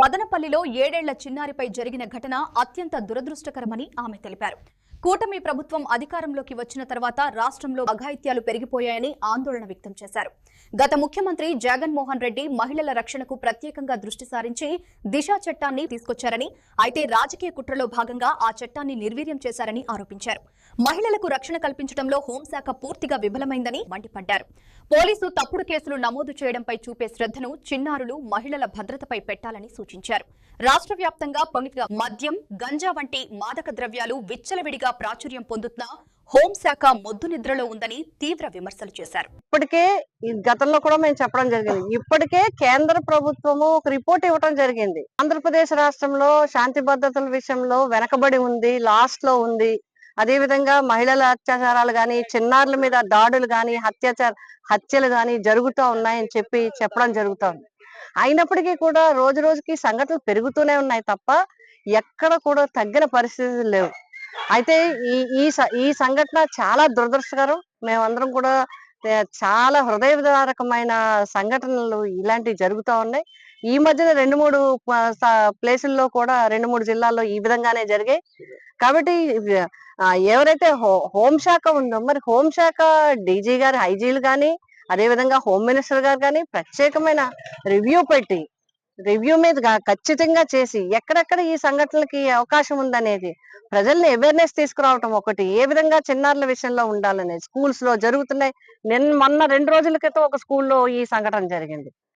మదనపల్లిలో 7 ఏళ్ల చిన్నారిపై జరిగిన ఘటన అత్యంత దురదృష్టకరమని ఆమె తెలిపారు. కూటమి ప్రభుత్వం అధికారంలోకి వచ్చిన తర్వాత రాష్ట్రంలో అఘాయిత్యాలు పెరిగిపోయాయని ఆందోళన వ్యక్తం చేశారు. గత ముఖ్యమంత్రి జగన్మోహన్ రెడ్డి మహిళల రక్షణకు ప్రత్యేకంగా దృష్టి సారించి దిశ చట్టాన్ని తీసుకొచ్చారని, అయితే రాజకీయ కుట్రలో భాగంగా ఆ చట్టాన్ని నిర్వీర్యం చేశారని ఆరోపించారు. మహిళలకు రక్షణ కల్పించడంలో హోంశాఖ పూర్తిగా విఫలమైందని మండిపడ్డారు. పోలీసు తప్పుడు కేసులు నమోదు చేయడంపై చూపే శ్రద్ధను చిన్నారులు, మహిళల భద్రతపై పెట్టాలని సూచించారు. రాష్ట్ర వ్యాప్తంగా మద్యం, గంజా వంటి మాదక ద్రవ్యాలు విచ్చలవిడిగా ప్రాచుర్యం పొందుతున్నా హోంశాఖ మొద్దు నిద్రలో ఉందని తీవ్ర విమర్శలు చేశారు. ఇప్పటికే గతంలో కూడా మేము చెప్పడం జరిగింది. ఇప్పటికే కేంద్ర ప్రభుత్వము ఒక రిపోర్ట్ ఇవ్వడం జరిగింది. ఆంధ్రప్రదేశ్ రాష్ట్రంలో శాంతి భద్రతల విషయంలో వెనకబడి ఉంది, లాస్ట్ లో ఉంది. అదే విధంగా మహిళల అత్యాచారాలు గాని, చిన్నారుల మీద దాడులు గాని, హత్యలు గాని జరుగుతూ ఉన్నాయని చెప్పడం జరుగుతుంది. అయినప్పటికీ కూడా రోజు రోజుకి సంఘటనలు పెరుగుతూనే ఉన్నాయి తప్ప ఎక్కడ కూడా తగ్గిన పరిస్థితులు లేవు. అయితే ఈ సంఘటన చాలా దురదృష్టకరం. మేమందరం కూడా చాలా హృదయవిదారకమైన సంఘటనలు ఇలాంటివి జరుగుతూ ఉన్నాయి. ఈ మధ్యన 2-3 ప్లేసుల్లో కూడా 2-3 జిల్లాల్లో ఈ విధంగానే జరిగాయి. కాబట్టి ఎవరైతే హోంశాఖ ఉందో, మరి హోంశాఖ డీజీ గారు, ఐజీలు కానీ, అదే విధంగా హోమ్ మినిస్టర్ గారు కానీ ప్రత్యేకమైన రివ్యూ మీద ఖచ్చితంగా చేసి ఎక్కడెక్కడ ఈ సంఘటనలకి అవకాశం ఉందనేది ప్రజల్ని అవేర్నెస్ తీసుకురావటం ఒకటి, ఏ విధంగా చిన్నారుల విషయంలో ఉండాలనేది స్కూల్స్ లో జరుగుతున్నాయి. మొన్న 2 రోజుల క్రితం ఒక స్కూల్లో ఈ సంఘటన జరిగింది.